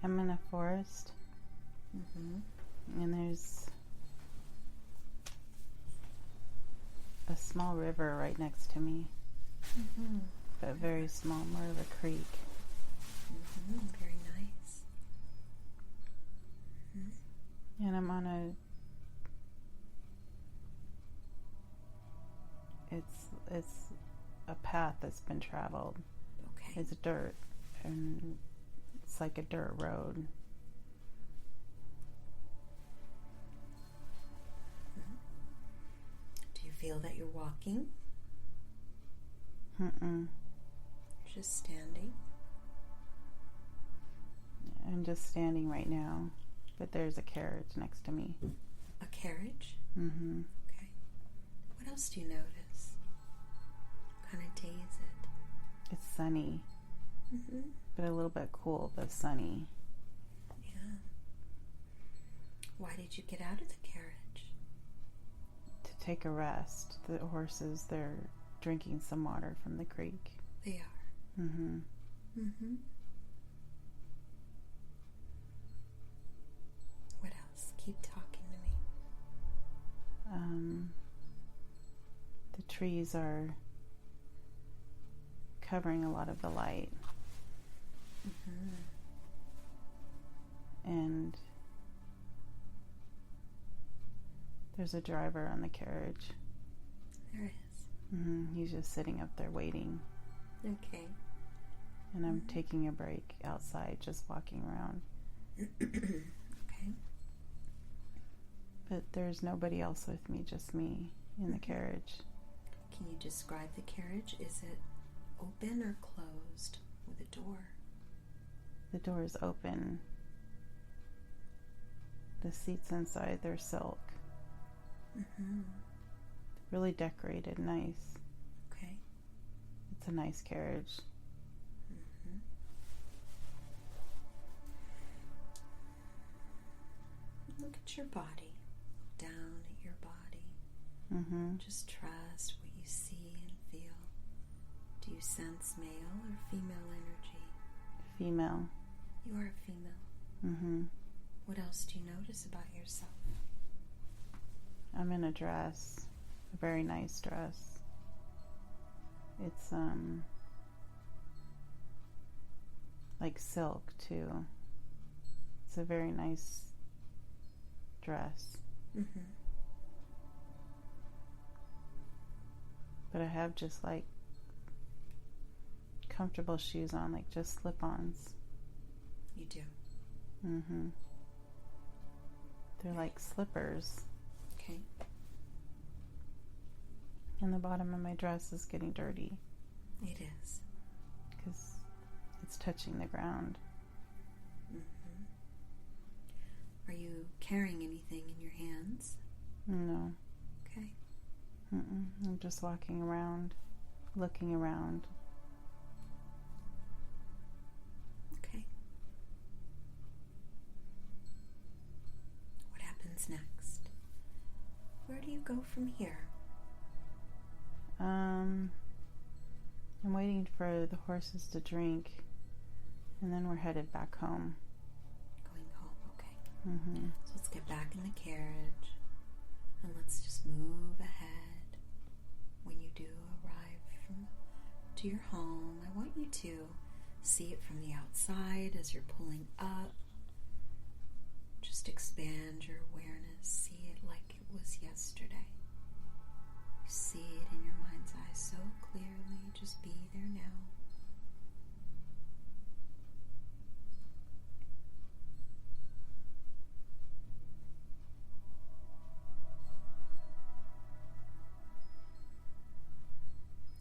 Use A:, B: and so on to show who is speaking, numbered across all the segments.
A: I'm in a forest, and there's a small river right next to me, but very small, more of a creek.
B: Very nice.
A: And I'm on it's a path that's been traveled.
B: Okay.
A: It's dirt, and it's like a dirt road.
B: Do you feel that you're walking?
A: Mm-mm.
B: You're just standing?
A: I'm just standing right now, but there's a carriage next to me.
B: A carriage?
A: Mm-hmm.
B: Okay. What else do you notice? What kind of day is it?
A: It's sunny, but a little bit cool, but sunny.
B: Yeah. Why did you get out of the carriage?
A: To take a rest. The horses, they're drinking some water from the creek.
B: They are.
A: Mm-hmm.
B: What else? Keep talking to me.
A: The trees are covering a lot of the light. And there's a driver on the carriage.
B: There is.
A: He's just sitting up there waiting.
B: Okay.
A: And I'm taking a break outside, just walking around.
B: Okay.
A: But there's nobody else with me, just me in the carriage.
B: Can you describe the carriage? Is it open or closed with a door?
A: The door is open. The seats inside, they're silk. Really decorated, nice.
B: Okay.
A: It's a nice carriage.
B: Look at your body. Down at your body. Just trust what you see and feel. Do you sense male or female energy?
A: Female.
B: You are a female. What else do you notice about yourself?
A: I'm in a dress, a very nice dress. It's like silk too. It's a very nice dress. But I have just like comfortable shoes on, like just slip-ons.
B: You do.
A: They're like slippers.
B: Okay.
A: And the bottom of my dress is getting dirty.
B: It is.
A: Because it's touching the ground.
B: Are you carrying anything in your hands?
A: No.
B: Okay.
A: I'm just walking around, looking around.
B: Okay. What happens next? Where do you go from here?
A: I'm waiting for the horses to drink, and then we're headed back home.
B: Going home, okay. So let's get back in the carriage, and let's just move ahead. When you do arrive to your home, I want you to see it from the outside as you're pulling up. Just expand your awareness. See it like it was yesterday. You see it in your mind's eye so clearly. Just be there now.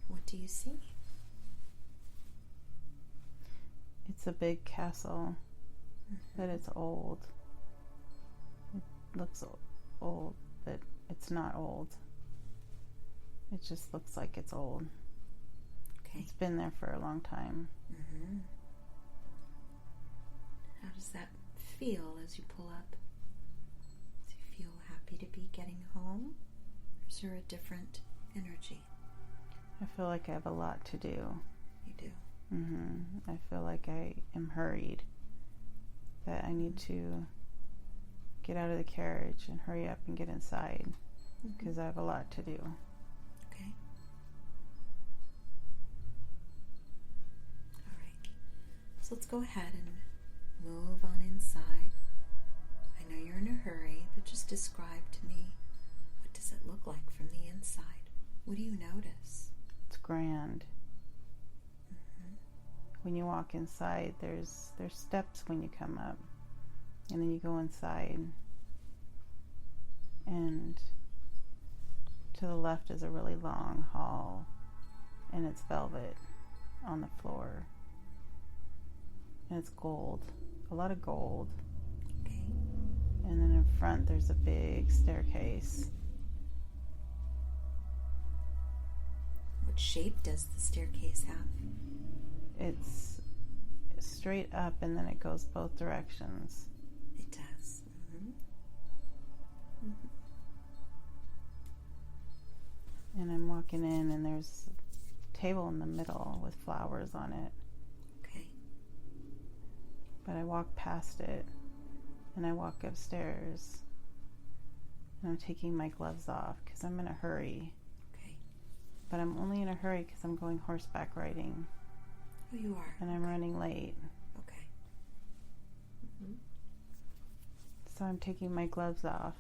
B: What do you see?
A: It's a big castle, but it's old. It looks old, but it's not old. It just looks like it's old.
B: Okay.
A: It's been there for a long time.
B: How does that feel as you pull up? Do you feel happy to be getting home? Or is there a different energy?
A: I feel like I have a lot to do.
B: You do.
A: I feel like I am hurried. that I need to get out of the carriage and hurry up and get inside because I have a lot to do.
B: Okay. All right. So let's go ahead and move on inside. I know you're in a hurry, but just describe to me, what does it look like from the inside? What do you notice?
A: It's grand. When you walk inside, there's steps when you come up, and then you go inside, and to the left is a really long hall, and it's velvet on the floor, and it's gold, a lot of gold.
B: Okay.
A: And then in front there's a big staircase.
B: What shape does the staircase have?
A: It's straight up and then it goes both directions.
B: It does.
A: And I'm walking in and there's a table in the middle with flowers on it.
B: Okay.
A: But I walk past it and I walk upstairs and I'm taking my gloves off because I'm in a hurry.
B: Okay.
A: But I'm only in a hurry because I'm going horseback riding.
B: Oh, you are.
A: And I'm running late.
B: Okay.
A: So I'm taking my gloves off.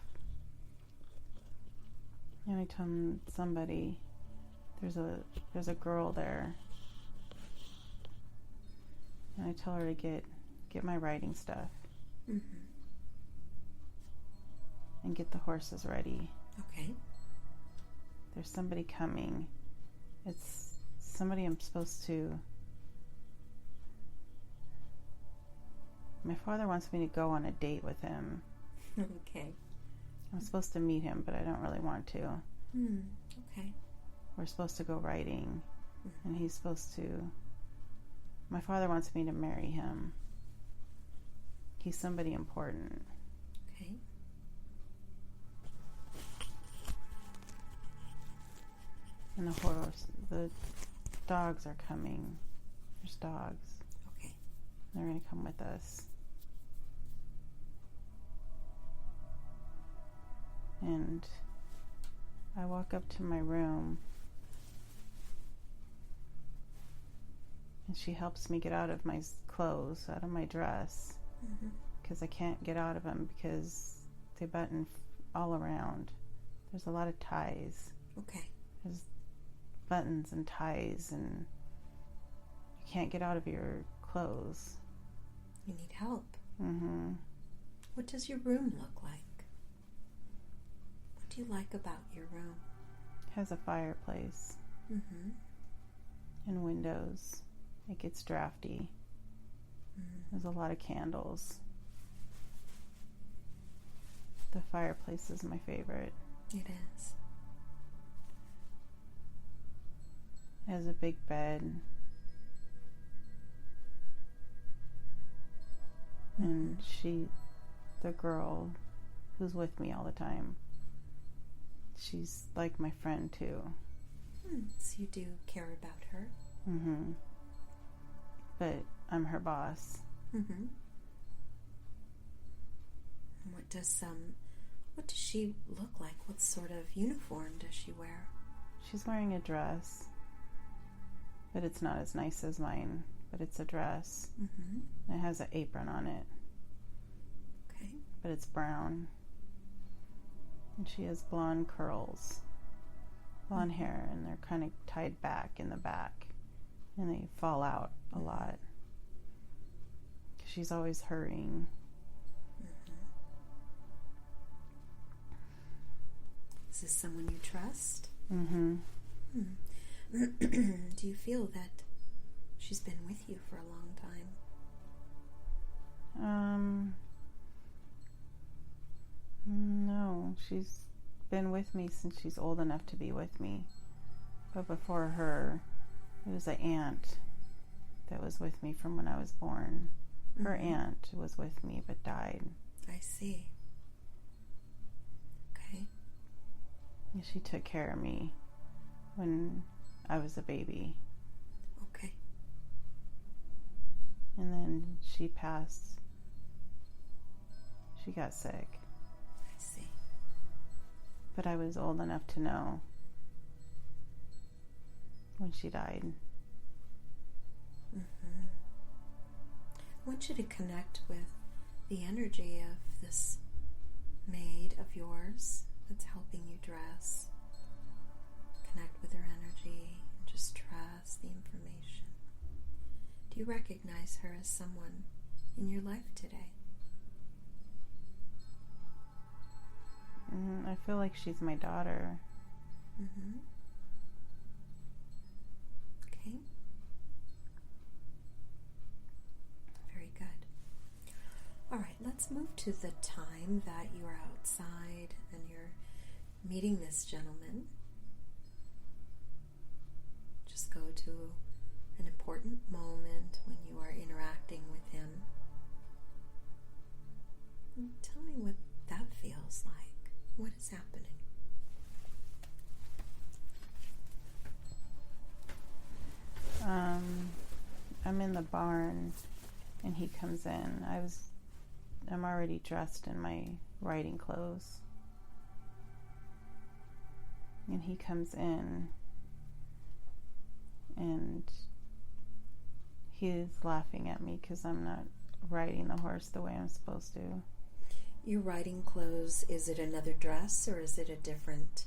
A: And I tell somebody, there's a girl there. And I tell her to get my riding stuff. And get the horses ready.
B: Okay.
A: There's somebody coming. It's somebody I'm supposed to... My father wants me to go on a date with him.
B: Okay.
A: I'm supposed to meet him, but I don't really want to.
B: Okay.
A: We're supposed to go riding, and he's supposed to... My father wants me to marry him. He's somebody important.
B: Okay.
A: And the dogs are coming. There's dogs.
B: Okay.
A: They're going to come with us. And I walk up to my room and she helps me get out of my clothes, out of my dress, because I can't get out of them because they button all around. There's a lot of ties.
B: Okay.
A: There's buttons and ties and you can't get out of your clothes.
B: You need help.
A: What
B: does your room look like? What do you like about your room?
A: It has a fireplace and windows. It gets drafty. There's a lot of candles. The fireplace is my favorite.
B: It is.
A: It has a big bed. And the girl who's with me all the time, she's like my friend too.
B: So you do care about her?
A: But I'm her boss.
B: And what does she look like? What sort of uniform does she wear?
A: She's wearing a dress, but it's not as nice as mine, but it's a dress. It has an apron on it.
B: Okay.
A: But it's brown. And she has blonde curls, blonde hair, and they're kind of tied back in the back. And they fall out a lot. She's always hurrying.
B: Is this someone you trust? Do you feel that she's been with you for a long time?
A: No, she's been with me since she's old enough to be with me. But before her, it was an aunt that was with me from when I was born. Her aunt was with me but died.
B: I see. Okay.
A: And she took care of me when I was a baby.
B: Okay.
A: And then she passed She got sick.
B: I see.
A: But I was old enough to know when she died.
B: Mm-hmm. I want you to connect with the energy of this maid of yours that's helping you dress. Connect with her energy and just trust the information. Do you recognize her as someone in your life today?
A: I feel like she's my daughter.
B: Mm-hmm. Okay. Very good. All right, let's move to the time that you are outside and you're meeting this gentleman. Just go to an important moment when you are interacting with him. And tell me what that feels like. What is happening?
A: I'm in the barn and he comes in. I'm already dressed in my riding clothes. And he comes in and he's laughing at me because I'm not riding the horse the way I'm supposed to.
B: Your riding clothes, is it another dress or is it a different?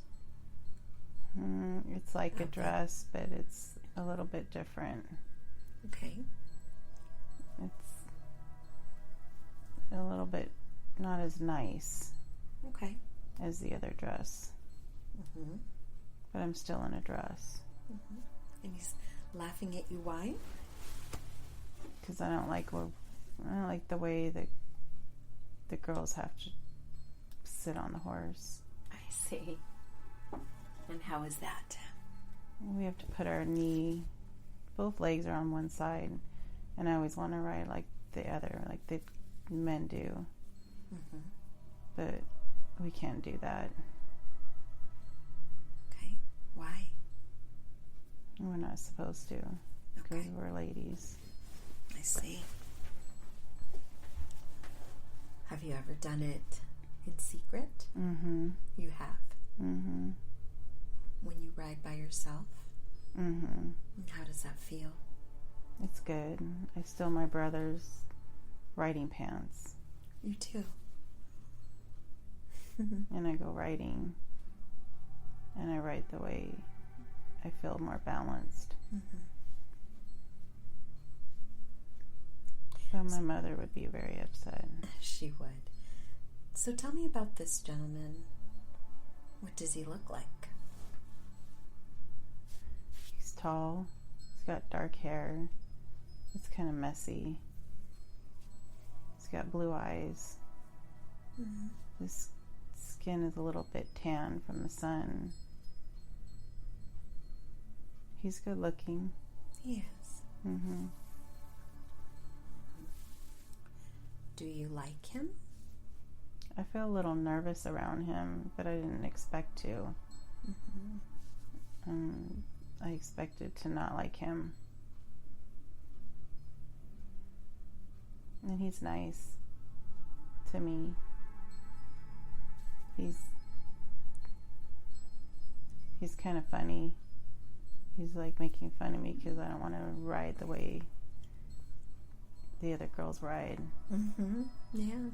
A: It's like a dress, but it's a little bit different.
B: Okay.
A: It's a little bit not as nice as the other dress.
B: Mm-hmm.
A: But I'm still in a dress.
B: Mm-hmm. And he's laughing at you. Why?
A: Because I don't like the way that the girls have to sit on the horse.
B: I see. And how is that?
A: We have to put both legs are on one side, and I always want to ride like the other, like the men do.
B: Mm-hmm.
A: But we can't do that.
B: Okay. Why?
A: We're not supposed to, because we're ladies.
B: I see. Have you ever done it in secret?
A: Mm-hmm.
B: You have?
A: Mm-hmm.
B: When you ride by yourself?
A: Mm-hmm.
B: How does that feel?
A: It's good. I steal my brother's riding pants.
B: You too.
A: And I go riding. And I ride the way I feel more balanced.
B: Mm-hmm.
A: But my mother would be very upset.
B: She would. So tell me about this gentleman. What does he look like?
A: He's tall. He's got dark hair. It's kind of messy. He's got blue eyes.
B: Mm-hmm.
A: His skin is a little bit tan from the sun. He's good looking.
B: He is.
A: Mm-hmm.
B: Do you like him?
A: I feel a little nervous around him, but I didn't expect to.
B: Mm-hmm.
A: I expected to not like him. And he's nice to me. He's kind of funny. He's like making fun of me because I don't want to ride the way the other girls ride.
B: Mm-hmm. Yeah.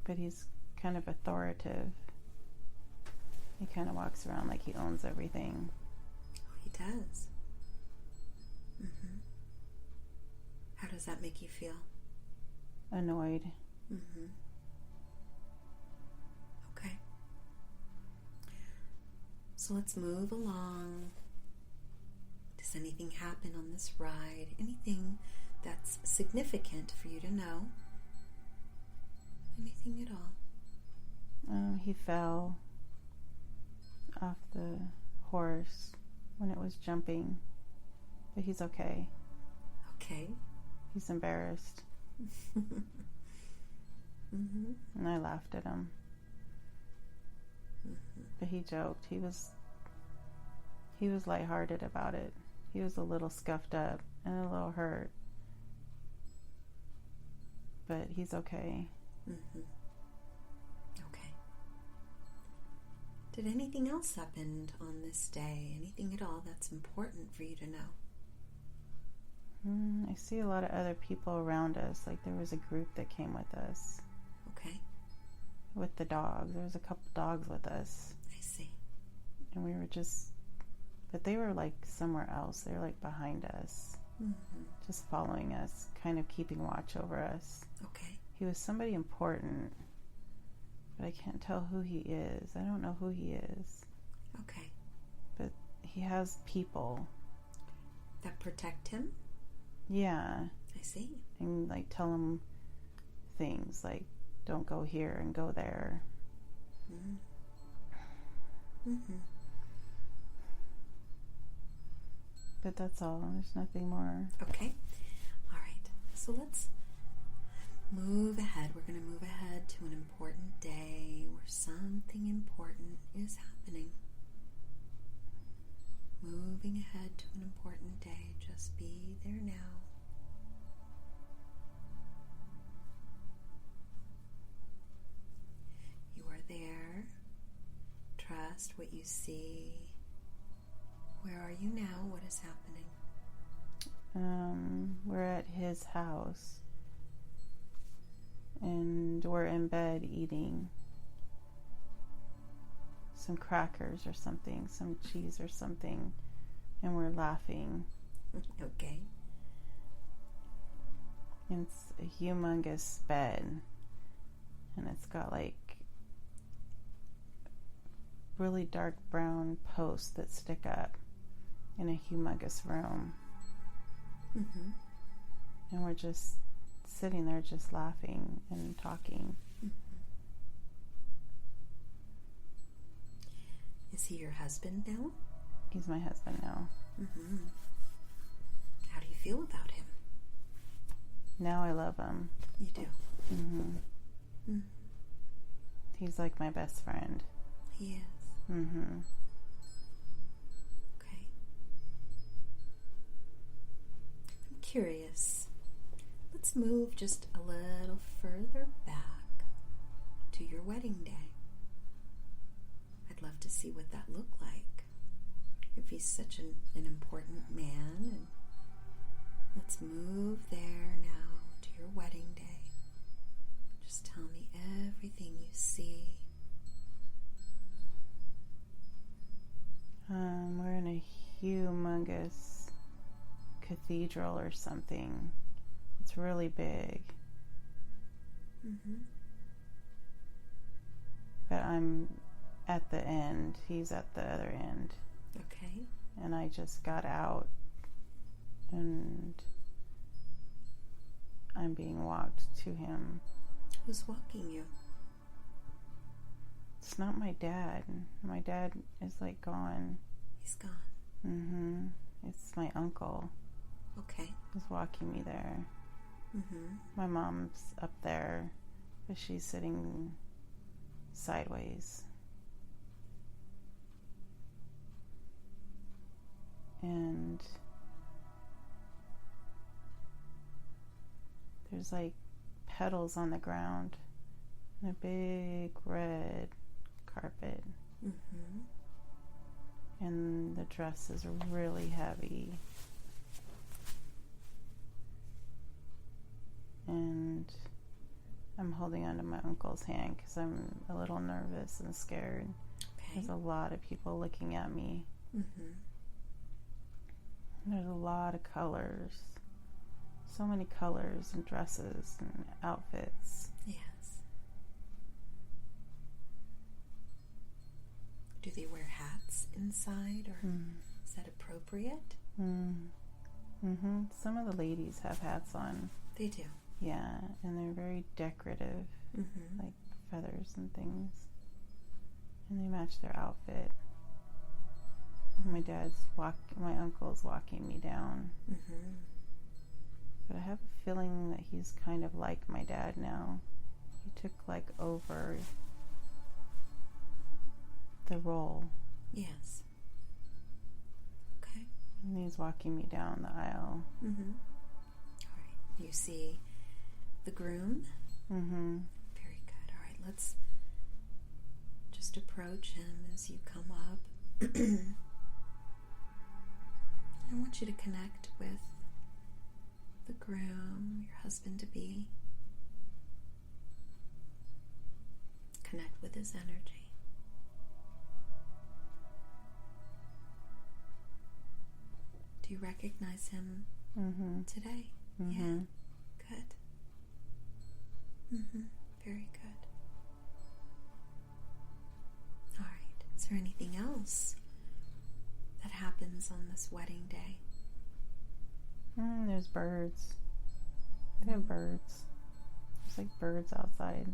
A: But he's kind of authoritative. He kind of walks around like he owns everything.
B: Oh, he does. Mm-hmm. How does that make you feel?
A: Annoyed.
B: Mm-hmm. Okay. So let's move along. Does anything happen on this ride? Anything that's significant for you to know? Anything at all?
A: He fell off the horse when it was jumping, but he's okay.
B: Okay.
A: He's embarrassed.
B: Mm-hmm.
A: And I laughed at him.
B: Mm-hmm.
A: But he joked. He was lighthearted about it. He was a little scuffed up, and a little hurt. But he's okay.
B: Mm-hmm. Okay. Did anything else happen on this day? Anything at all that's important for you to know?
A: I see a lot of other people around us. Like there was a group that came with us.
B: Okay.
A: With the dogs. There was a couple dogs with us.
B: I see.
A: And we were but they were like somewhere else. They were like behind us.
B: Mm-hmm.
A: Just following us, kind of keeping watch over us.
B: Okay.
A: He was somebody important, but I can't tell who he is. I don't know who he is.
B: Okay.
A: But he has people.
B: That protect him?
A: Yeah.
B: I see.
A: And like tell him things like don't go here and go there.
B: Mm. Mm-hmm.
A: But that's all. There's nothing more.
B: Okay. All right. So let's move ahead. We're going to move ahead to an important day where something important is happening. Moving ahead to an important day. Just be there now. You are there. Trust what you see. Where are you now? What is happening?
A: We're at his house. And we're in bed eating some crackers or something, some cheese or something. And we're laughing.
B: Okay.
A: And it's a humongous bed. And it's got like really dark brown posts that stick up in a humongous room.
B: Mm-hmm.
A: And we're just sitting there just laughing and talking.
B: Mm-hmm. Is he your husband now?
A: He's my husband now.
B: Mm-hmm. How do you feel about him?
A: Now I love him.
B: You do?
A: Mm-hmm.
B: Mm-hmm.
A: He's like my best friend.
B: He is.
A: Mm-hmm.
B: Okay. I'm curious. Let's move just a little further back to your wedding day. I'd love to see what that looked like. If he's such an important man. And let's move there now to your wedding day. Just tell me everything you see.
A: We're in a humongous cathedral or something. It's really big.
B: Mm-hmm.
A: But I'm at the end. He's at the other end.
B: Okay.
A: And I just got out and I'm being walked to him.
B: Who's walking you?
A: It's not my dad. My dad is like gone.
B: He's gone.
A: Mm-hmm. It's my uncle.
B: Okay.
A: Who's walking me there.
B: Mm-hmm.
A: My mom's up there, but she's sitting sideways. And there's like petals on the ground and a big red carpet.
B: Mm-hmm.
A: And the dress is really heavy. And I'm holding onto my uncle's hand because I'm a little nervous and scared.
B: Okay.
A: There's a lot of people looking at me.
B: Mm-hmm.
A: There's a lot of colors. So many colors and dresses and outfits.
B: Yes. Do they wear hats inside, or is that appropriate?
A: Mm-hmm. Some of the ladies have hats on.
B: They do.
A: Yeah, and they're very decorative,
B: Mm-hmm.
A: like feathers and things. And they match their outfit. My uncle's walking me down.
B: Mm-hmm.
A: But I have a feeling that he's kind of like my dad now. He took like over the role.
B: Yes. Okay.
A: And He's walking me down the aisle.
B: All right. You see the groom? Very good. All right, let's just approach him as you come up. I want you to connect with the groom, your husband-to-be. Connect with his energy. Do you recognize him today? Yeah. Good. Very good. All right. Is there anything else that happens on this wedding day?
A: There's birds. They have birds. There's like birds outside.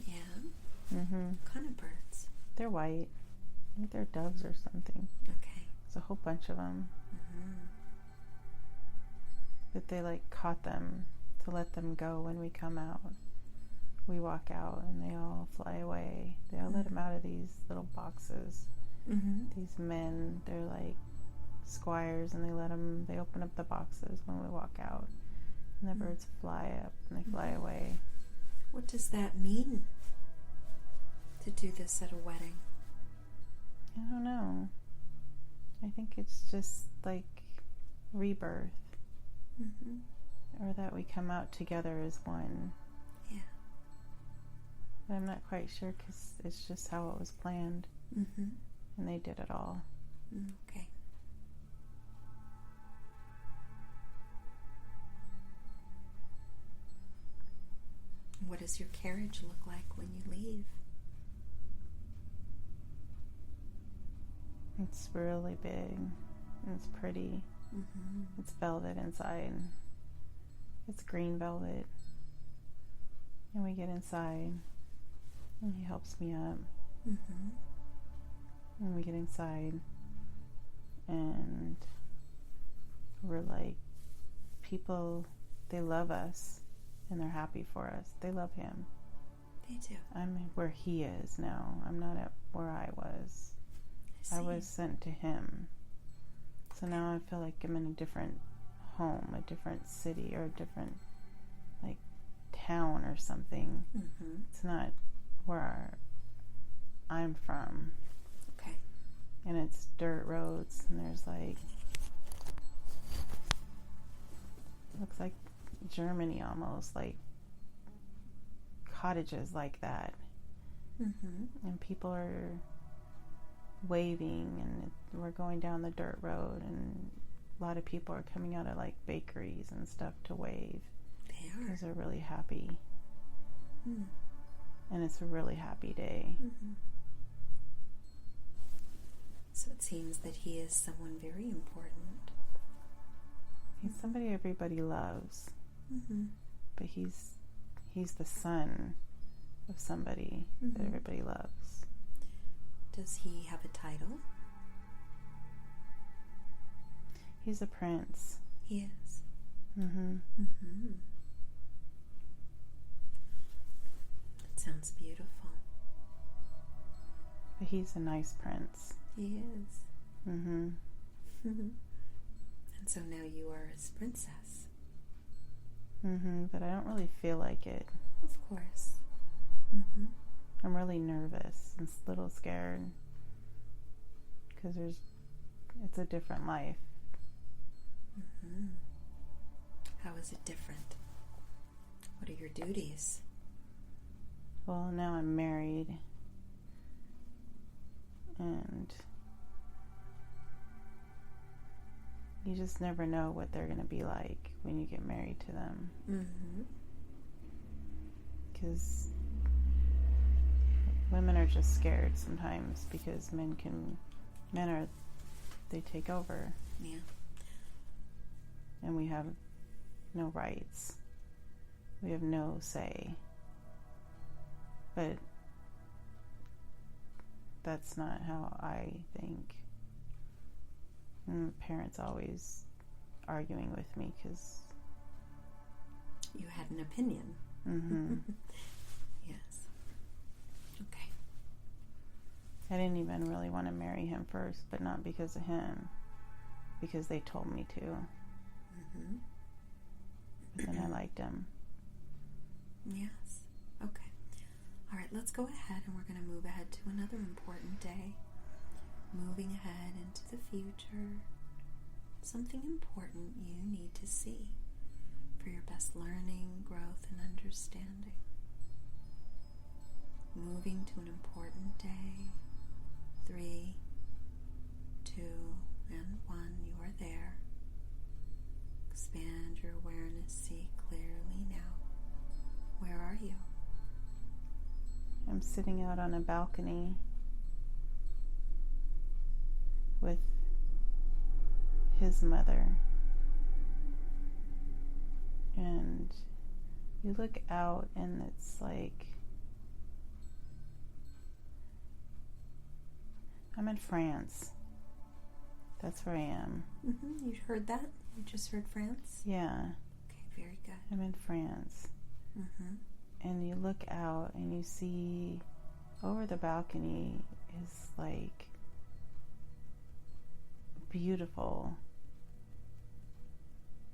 B: Yeah? What kind of birds?
A: They're white. I think they're doves or something.
B: Okay.
A: There's a whole bunch of them. But they like caught them to let them go when we come out. We walk out and they all fly away. They all let them out of these little boxes. These men, they're like squires, and they open up the boxes when we walk out. And the birds fly up and they fly away.
B: What does that mean to do this at a wedding?
A: I don't know. I think it's just like rebirth. Or that we come out together as one.
B: Yeah.
A: But I'm not quite sure because it's just how it was planned. And they did it all.
B: Okay. What does your carriage look like when you leave?
A: It's really big. And it's pretty. It's velvet inside. It's green velvet. And we get inside. And he helps me up. And we get inside. And we're like, people, they love us. And they're happy for us. They love him.
B: They do.
A: I'm where he is now. I'm not at where I was. I was sent to him. So now I feel like I'm in a different home, a different city, or a different like town or something. It's not where I'm from.
B: Okay.
A: And it's dirt roads, and there's like, looks like Germany almost, like cottages like that. And people are waving, and we're going down the dirt road, and a lot of people are coming out of like bakeries and stuff to wave.
B: They are.
A: Because they're really happy. And it's a really happy day.
B: So it seems that he is someone very important.
A: He's somebody everybody loves. But he's the son of somebody that everybody loves.
B: Does he have a title?
A: He's a prince.
B: He is. That sounds beautiful.
A: But he's a nice prince.
B: He is. And so now you are his princess.
A: But I don't really feel like it.
B: Of course.
A: I'm really nervous and a little scared because it's a different life.
B: How is it different? What are your duties?
A: Well, now I'm married, and you just never know what they're going to be like when you get married to them. Because women are just scared sometimes because they take over.
B: Yeah.
A: And we have no rights. We have no say. But that's not how I think. And my parents always arguing with me because
B: you had an opinion. Yes. Okay.
A: I didn't even really want to marry him first, but not because of him. because they told me to.
B: Mm-hmm.
A: And I liked him.
B: Yes. Okay. All right, let's go ahead and we're going to move ahead to another important day. Moving ahead into the future. Something important you need to see for your best learning, growth, and understanding. Moving to an important day. 3, 2, and 1. You are there. Expand your awareness. See clearly now. Where are you?
A: I'm sitting out on a balcony with his mother. And you look out and it's like, I'm in France. That's where I am.
B: Mm-hmm. You heard that? You just heard France?
A: Yeah.
B: Okay, very good.
A: I'm in France.
B: Mm-hmm.
A: And you look out and you see over the balcony is like beautiful.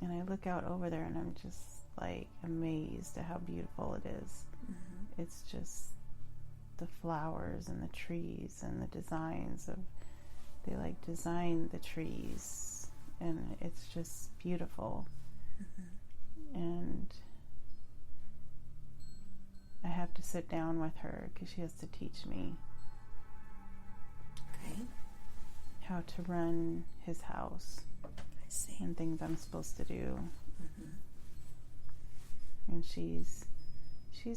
A: And I look out over there and I'm just like amazed at how beautiful it is.
B: Mm-hmm.
A: It's just the flowers and the trees and the designs of, they like design the trees and it's just beautiful.
B: Mm-hmm.
A: And I have to sit down with her because she has to teach me
B: Okay.
A: how to run his house
B: I see.
A: and things I'm supposed to do.
B: Mm-hmm.
A: And she's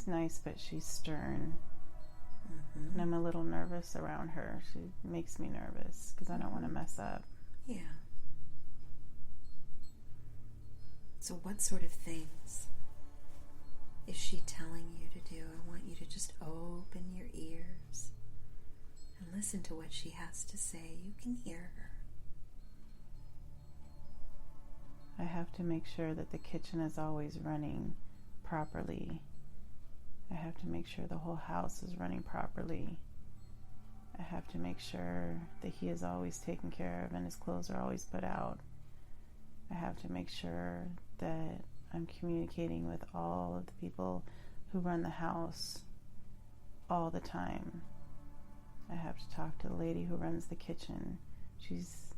A: nice, but she's stern.
B: Mm-hmm.
A: And I'm a little nervous around her. She makes me nervous because I don't want to mess up.
B: Yeah. So what sort of things is she telling you to do? I want you to just open your ears and listen to what she has to say. You can hear her.
A: I have to make sure that the kitchen is always running properly. I have to make sure the whole house is running properly. I have to make sure that he is always taken care of and his clothes are always put out. I have to make sure that I'm communicating with all of the people who run the house all the time. I have to talk to the lady who runs the kitchen. She's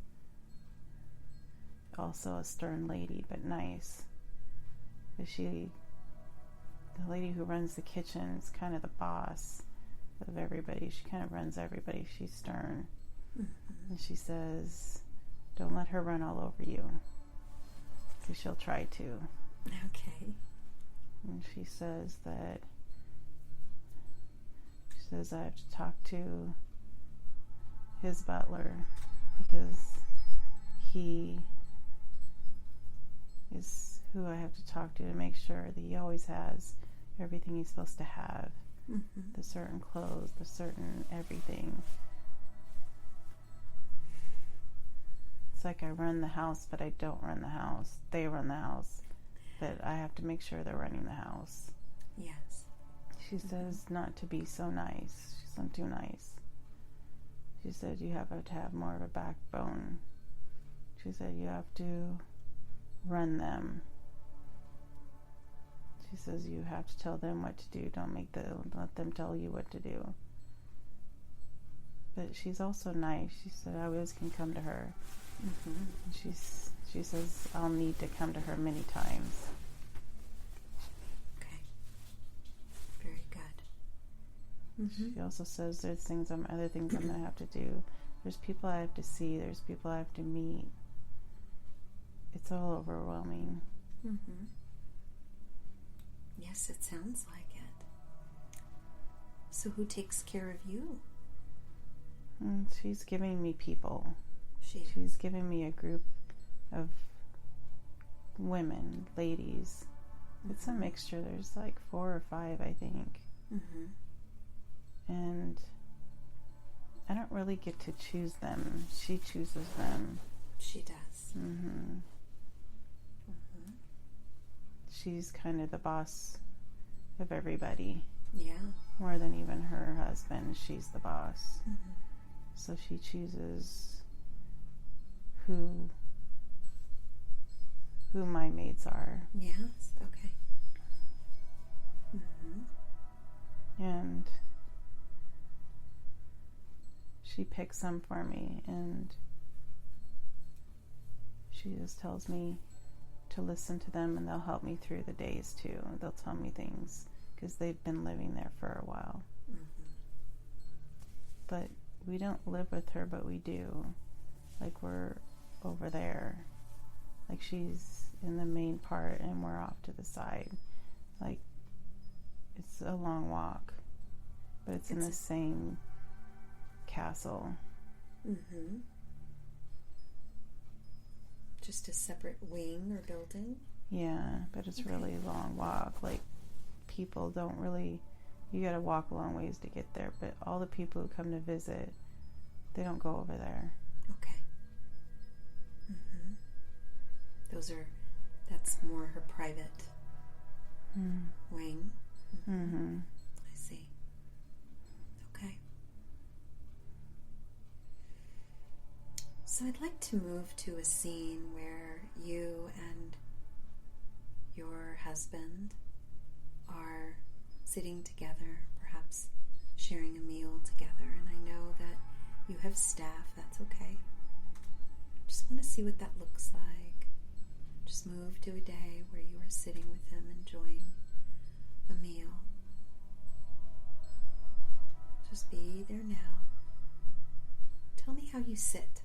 A: also a stern lady, but nice. But the lady who runs the kitchen is kind of the boss of everybody. She kind of runs everybody. She's stern.
B: Mm-hmm.
A: And she says, don't let her run all over you, because she'll try to.
B: Okay.
A: And she says I have to talk to his butler because he is who I have to talk to make sure that he always has everything he's supposed to have.
B: Mm-hmm.
A: The certain clothes, the certain everything. It's like I run the house, but I don't run the house. They run the house, but I have to make sure they're running the house.
B: Yes.
A: She says not to be so nice. She's not too nice. She said you have to have more of a backbone. She said you have to run them. She says you have to tell them what to do. Don't let them tell you what to do. But she's also nice. She said I always can come to her.
B: Mm-hmm.
A: She says I'll need to come to her many times.
B: Okay. Very good. Mm-hmm.
A: She also says there's other things I'm going to have to do. There's people I have to see. There's people I have to meet. It's all overwhelming.
B: Mm-hmm. Yes, it sounds like it. So who takes care of you?
A: She's giving me people.
B: She's
A: giving me a group of women, ladies. Mm-hmm. It's a mixture. There's like 4 or 5, I think.
B: Mm-hmm.
A: And I don't really get to choose them. She chooses them.
B: She does.
A: Mm-hmm.
B: Mm-hmm.
A: She's kind of the boss of everybody.
B: Yeah.
A: More than even her husband. She's the boss.
B: Mm-hmm.
A: So she chooses who who my mates are.
B: Yes, okay. Mm-hmm.
A: And she picks them for me, and she just tells me to listen to them, and they'll help me through the days too. They'll tell me things because they've been living there for a while.
B: Mm-hmm.
A: But we don't live with her, but we do. Like, we're over there. Like, she's in the main part and we're off to the side. Like, it's a long walk, but it's in the same castle.
B: Mm-hmm. Just a separate wing or building?
A: Yeah, but it's really a long walk. Like, people don't really, you gotta walk a long ways to get there, but all the people who come to visit, they don't go over there.
B: Okay. Mm-hmm. That's more her private wing.
A: Mm-hmm.
B: I see. Okay. So I'd like to move to a scene where you and your husband are sitting together, perhaps sharing a meal together, and I know that you have staff, that's okay. Just want to see what that looks like. Just move to a day where you are sitting with him enjoying a meal. Just be there now. Tell me how you sit.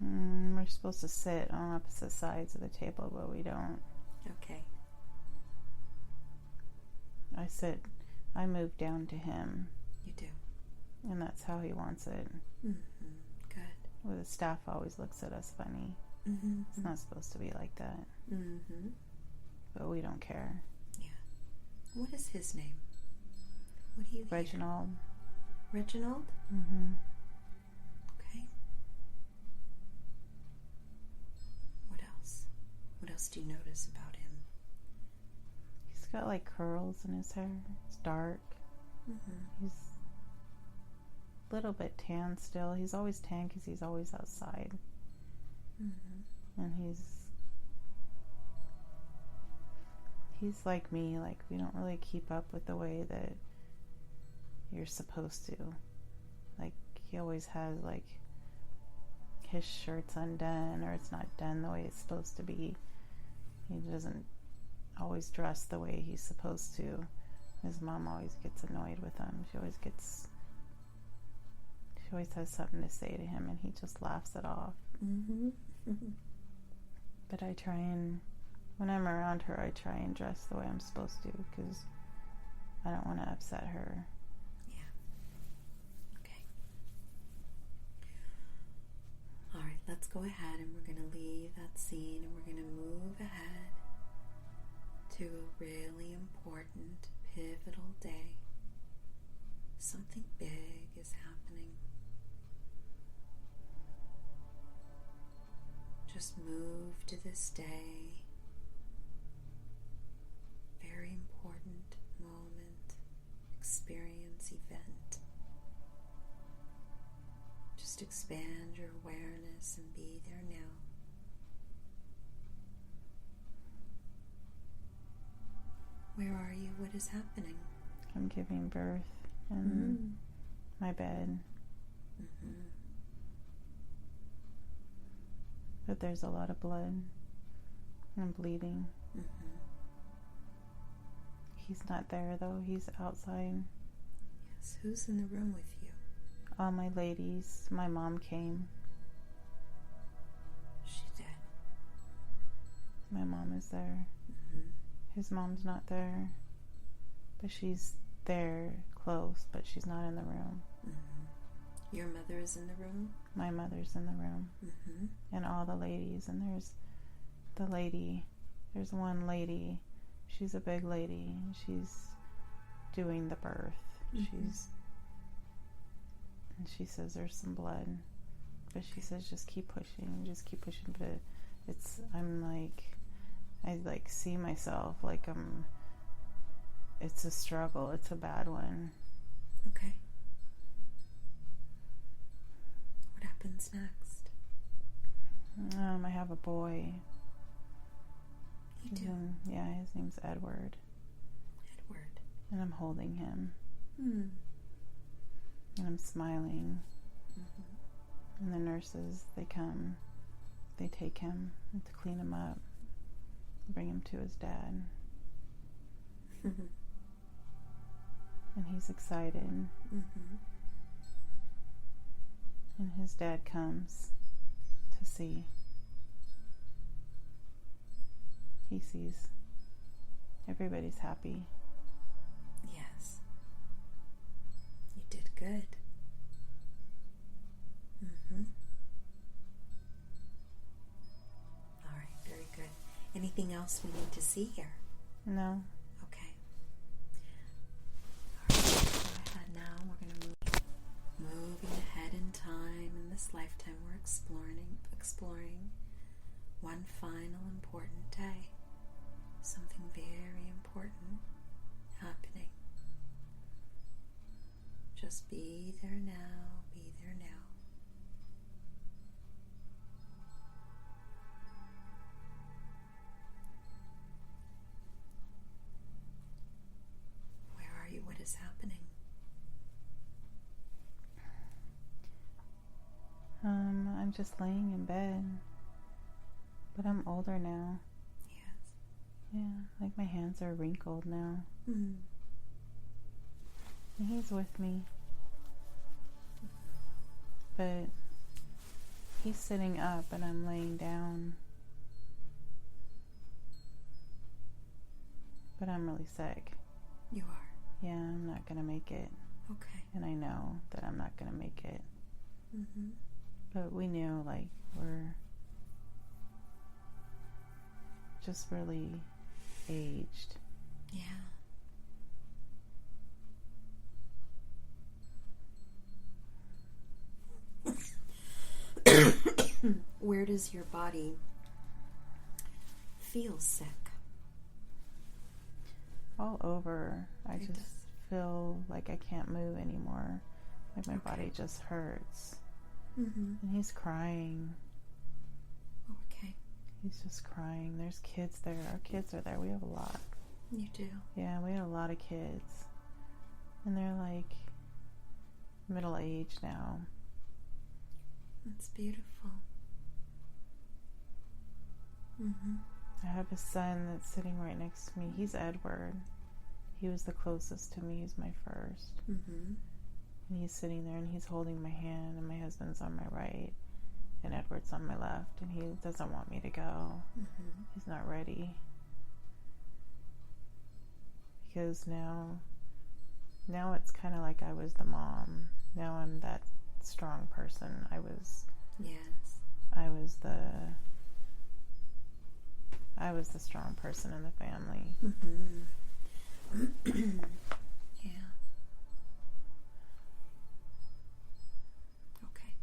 A: We're supposed to sit on opposite sides of the table, but we don't.
B: Okay.
A: I move down to him.
B: You do.
A: And that's how he wants it.
B: Mm-hmm. Good.
A: Well, the staff always looks at us funny.
B: Mm-hmm.
A: It's not supposed to be like that.
B: Mm-hmm.
A: But we don't care.
B: Yeah. What is his name? What do you hear?
A: Reginald.
B: Reginald?
A: Mm-hmm.
B: Okay. What else? What else do you notice about him?
A: He's got like curls in his hair. It's dark.
B: Mm-hmm.
A: He's a little bit tan still. He's always tan because he's always outside.
B: Mm-hmm.
A: And he's like me. Like, we don't really keep up with the way that you're supposed to. Like, he always has like his shirt's undone, or it's not done the way it's supposed to be. He doesn't always dress the way he's supposed to. His mom always gets annoyed with him. She always has something to say to him, and he just laughs it off.
B: Mm-hmm.
A: But I try and, when I'm around her, I try and dress the way I'm supposed to, because I don't want to upset her.
B: Yeah. Okay. All right, let's go ahead and we're going to leave that scene and we're going to move ahead to a really important, pivotal day. Something big is happening. Just move to this day. Very important moment, experience, event. Just expand your awareness and be there now. Where are you? What is happening?
A: I'm giving birth in my bed.
B: Mm-hmm.
A: But there's a lot of blood and bleeding.
B: Mm-hmm.
A: He's not there though. He's outside.
B: Yes. Who's in the room with you?
A: All my ladies. My mom came.
B: She did.
A: My mom is there.
B: Mm-hmm.
A: His mom's not there. But she's there close, but she's not in the room.
B: Mm-hmm. Your mother is in the room?
A: My mother's in the room.
B: Mm-hmm.
A: And all the ladies. And there's one lady. She's a big lady. She's doing the birth.
B: Mm-hmm.
A: And she says there's some blood. But she says just keep pushing. But I see myself like it's a struggle. It's a bad one.
B: Okay. What happens next?
A: I have a boy.
B: You do?
A: Yeah, his name's Edward.
B: Edward.
A: And I'm holding him.
B: Hmm.
A: And I'm smiling.
B: Mm-hmm.
A: And the nurses, they come. They take him to clean him up. Bring him to his dad. And he's excited.
B: Mm-hmm.
A: And his dad comes to see. He sees everybody's happy.
B: Yes. You did good. Mm-hmm. All right, very good. Anything else we need to see here?
A: No.
B: Okay. All right, go ahead now. We're going to moving ahead in time. In this lifetime, we're exploring one final important day. Something very important happening. Just be there now, be there now. Where are you? What is happening?
A: I'm just laying in bed. But I'm older now.
B: Yes.
A: Yeah, like my hands are wrinkled now.
B: Mm.
A: And he's with me. But he's sitting up and I'm laying down. But I'm really sick.
B: You are?
A: Yeah, I'm not going to make it.
B: Okay.
A: And I know that I'm not going to make it.
B: Mm-hmm.
A: But we knew, like, we're just really aged.
B: Yeah. Where does your body feel sick?
A: All over. I
B: It
A: just
B: does.
A: feel like I can't move anymore. Like my
B: Okay.
A: body just hurts.
B: Mm-hmm.
A: And he's crying.
B: Okay.
A: He's just crying. There's kids there. Our kids are there. We have a lot.
B: You do?
A: Yeah, we have a lot of kids. And they're like middle age now.
B: That's beautiful. Mm-hmm.
A: I have a son that's sitting right next to me. He's Edward. He was the closest to me. He's my first.
B: Mm-hmm.
A: And he's sitting there and he's holding my hand, and my husband's on my right and Edward's on my left, and he doesn't want me to go.
B: Mm-hmm.
A: He's not ready. Because now it's kind of like I was the mom. Now I'm that strong person. I was the strong person in the family.
B: Mm-hmm. Yeah. Okay.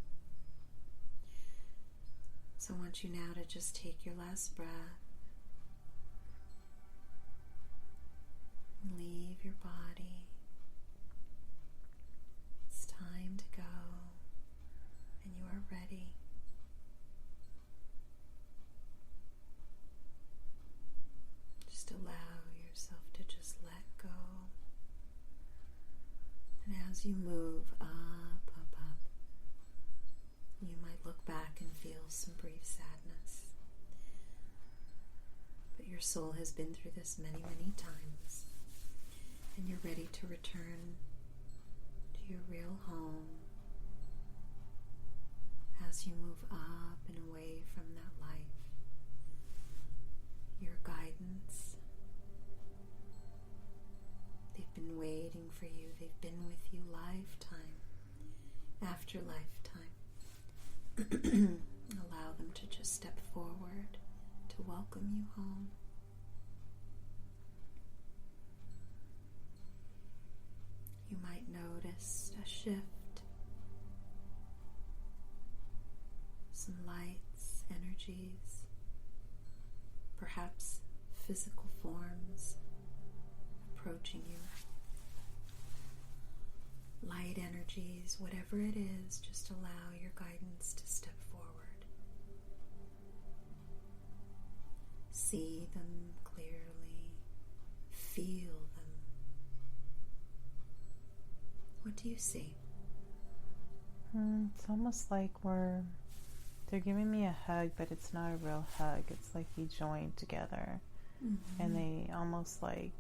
B: So I want you now to just take your last breath. Leave your body. It's time to go, and you are ready. Just allow yourself to just let go. And as you move up, you might look back and feel some brief sadness. But your soul has been through this many, many times. And you're ready to return to your real home as you move up and away from that life. Your guidance, they've been waiting for you. They've been with you lifetime after lifetime. Allow them to just step forward to welcome you home. You might notice a shift, some lights, energies, perhaps physical forms approaching you. Light energies, whatever it is, just allow your guidance to step forward. see them clearly, feel them. What do you see?
A: It's almost like they're giving me a hug, but it's not a real hug. It's like we joined together, and they almost like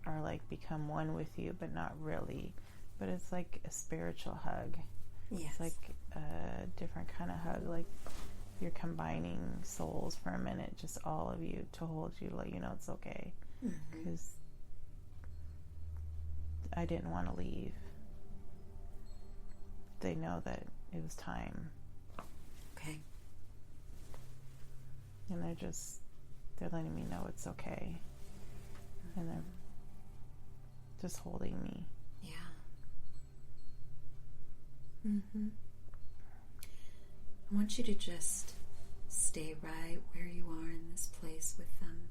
A: are like become one with you, but not really. But it's like a spiritual hug.
B: Yes.
A: It's like a different kind of hug, like you're combining souls for a minute, just all of you, to hold you, to let you know it's okay. Because I didn't want to leave. They know that it was time.
B: Okay.
A: And they're letting me know it's okay. And they're just holding me.
B: Yeah. I want you to just stay right where you are in this place with them.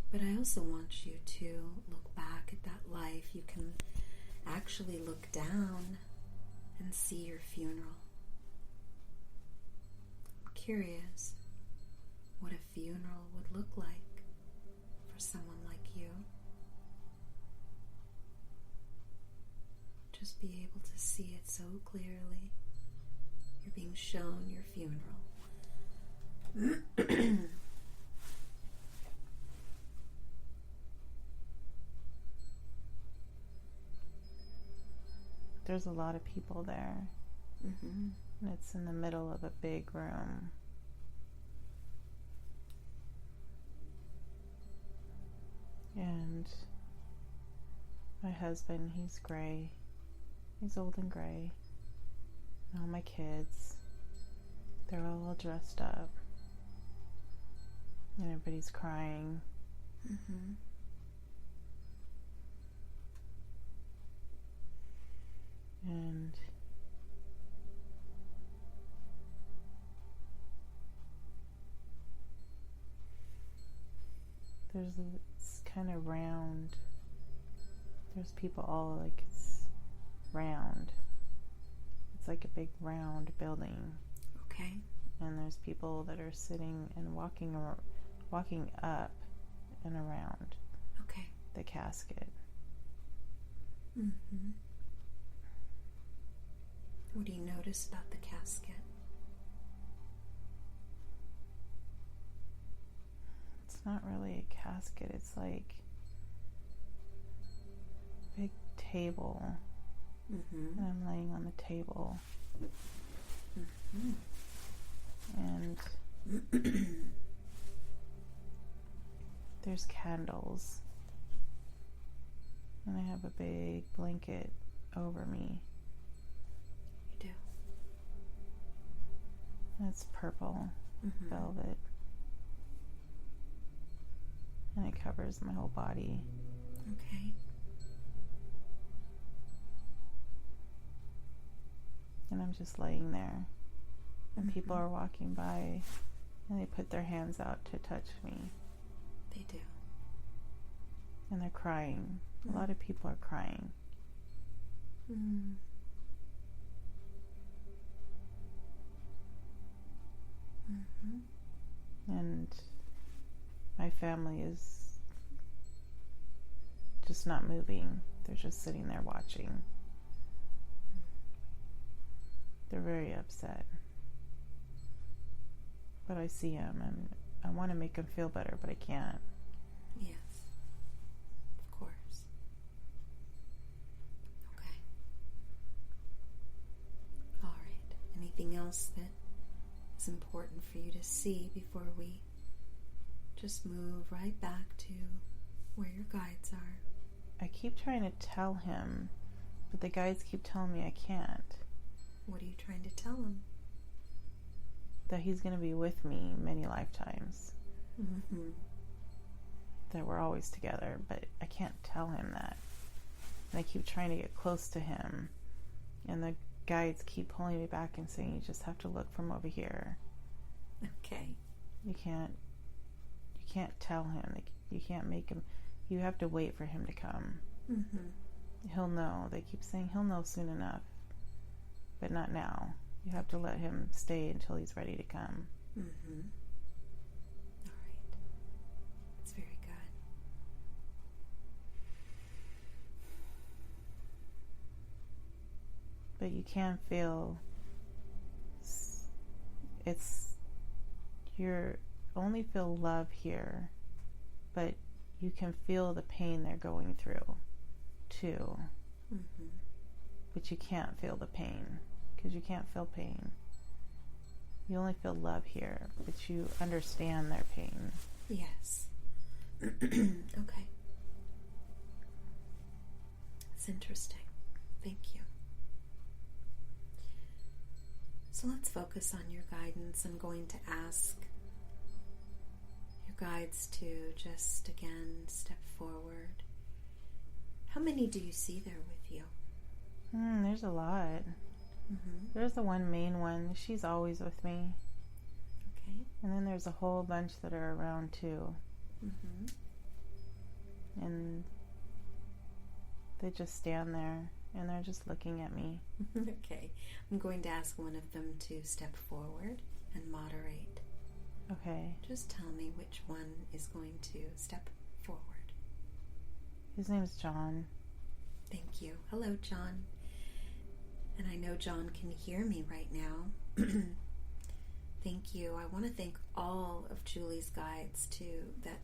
B: But I also want you to look back at that life. You can actually look down and see your funeral. I'm curious what a funeral would look like for someone like you. Just be able to see it so clearly. You're being shown your funeral.
A: There's a lot of people there. And it's in the middle of a big room. And my husband, he's gray. He's old and gray. And all my kids, they're all dressed up. And everybody's crying. And it's kind of round. There's people all like it's round. It's like a big round building.
B: Okay.
A: And there's people that are sitting and walking up and around.
B: Okay.
A: The casket.
B: What do you notice about the casket?
A: It's not really a casket. It's like a big table. And I'm laying on the table. And there's candles. And I have a big blanket over me.
B: You do.
A: And it's purple velvet. And it covers my whole body.
B: Okay.
A: And I'm just laying there. And people are walking by and they put their hands out to touch me.
B: They do.
A: And they're crying. A lot of people are crying. And my family is just not moving. They're just sitting there watching. They're very upset. But I see them and I want to make them feel better, but I can't.
B: Yes. Of course. Okay. All right. Anything else that is important for you to see before we just move right back to where your guides are?
A: I keep trying to tell him, but the guides keep telling me I can't.
B: What are you trying to tell him?
A: That he's going to be with me many lifetimes. That we're always together, but I can't tell him that. And I keep trying to get close to him. And the guides keep pulling me back and saying, you just have to look from over here.
B: Okay.
A: You can't tell him. You can't make him. You have to wait for him to come. He'll know. They keep saying he'll know soon enough. But not now. You have to let him stay until he's ready to come. but you can feel you only feel love here, but you can feel the pain they're going through too.
B: Mm-hmm.
A: But you can't feel the pain because you can't feel pain. You only feel love here, but you understand their pain.
B: Yes. Okay. It's interesting. Thank you. So let's focus on your guidance. I'm going to ask your guides to just again step forward. How many do you see there with you?
A: There's a lot.
B: Mm-hmm.
A: There's the one main one. She's always with me.
B: Okay.
A: And then there's a whole bunch that are around too.
B: Mm-hmm.
A: And they just stand there and they're just looking at me.
B: Okay. I'm going to ask one of them to step forward and moderate.
A: Okay.
B: Just tell me which one is going to step forward.
A: His name's John.
B: Thank you. Hello, John. And I know John can hear me right now. Thank you. I want to thank all of Julie's guides too that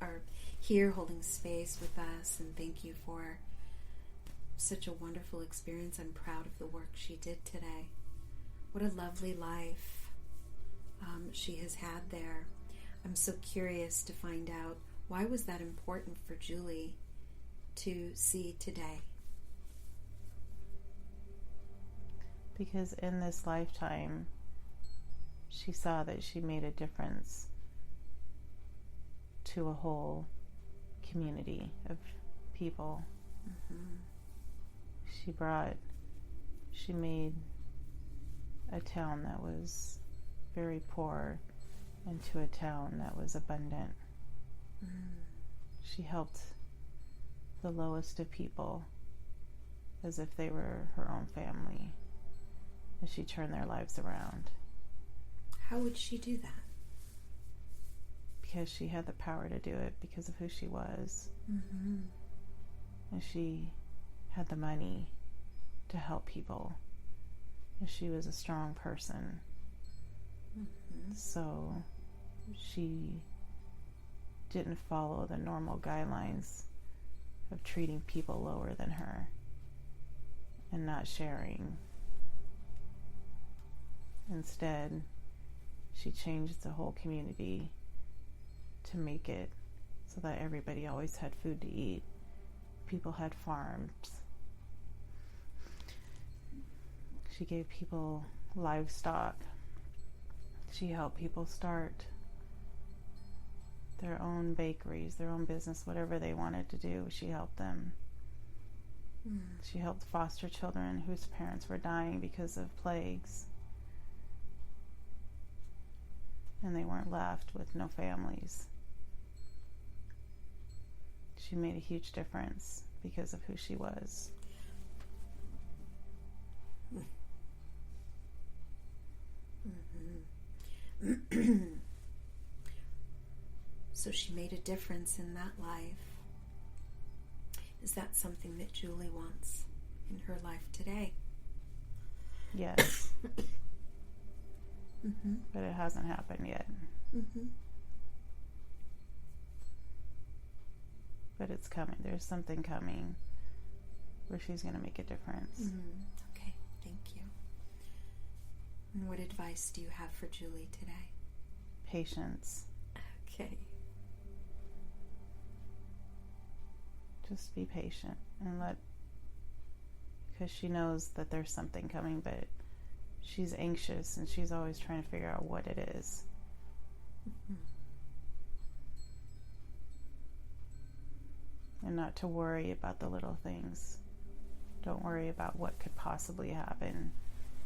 B: are here holding space with us, and thank you for such a wonderful experience. I'm proud of the work she did today. What a lovely life she has had there. I'm so curious to find out, why was that important for Julie to see today?
A: Because in this lifetime, she saw that she made a difference to a whole community of people.
B: Mm-hmm.
A: She made a town that was very poor into a town that was abundant.
B: Mm.
A: She helped the lowest of people as if they were her own family, and she turned their lives around.
B: How would she do that?
A: Because she had the power to do it because of who she was.
B: Mm-hmm.
A: And she had the money to help people. And she was a strong person.
B: Mm-hmm.
A: So she didn't follow the normal guidelines of treating people lower than her and not sharing. Instead, she changed the whole community to make it so that everybody always had food to eat. People had farms. She gave people livestock. She helped people start their own bakeries, their own business, whatever they wanted to do. She helped them.
B: Mm.
A: She helped foster children whose parents were dying because of plagues, and they weren't left with no families. She made a huge difference because of who she was.
B: Mm-hmm. So she made a difference in that life. Is that something that Julie wants in her life today?
A: Yes.
B: Mm-hmm.
A: But it hasn't happened yet.
B: Mm-hmm.
A: But it's coming. There's something coming where she's going to make a difference.
B: Mm-hmm. Okay, thank you. And what advice do you have for Julie today?
A: Patience.
B: Okay.
A: Just be patient and because she knows that there's something coming, but she's anxious and she's always trying to figure out what it is.
B: Mm-hmm.
A: And not to worry about the little things. Don't worry about what could possibly happen.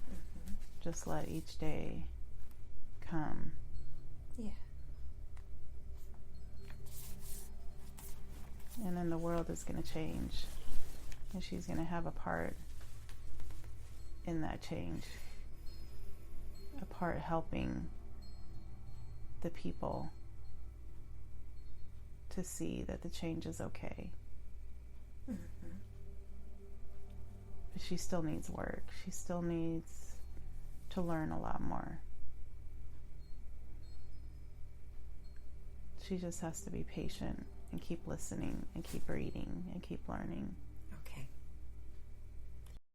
B: Mm-hmm.
A: Just let each day come.
B: Yeah.
A: And then the world is going to change. And she's going to have a part in that change. A part helping the people to see that the change is okay.
B: Mm-hmm.
A: But she still needs work. She still needs to learn a lot more. She just has to be patient and keep listening and keep reading and keep learning.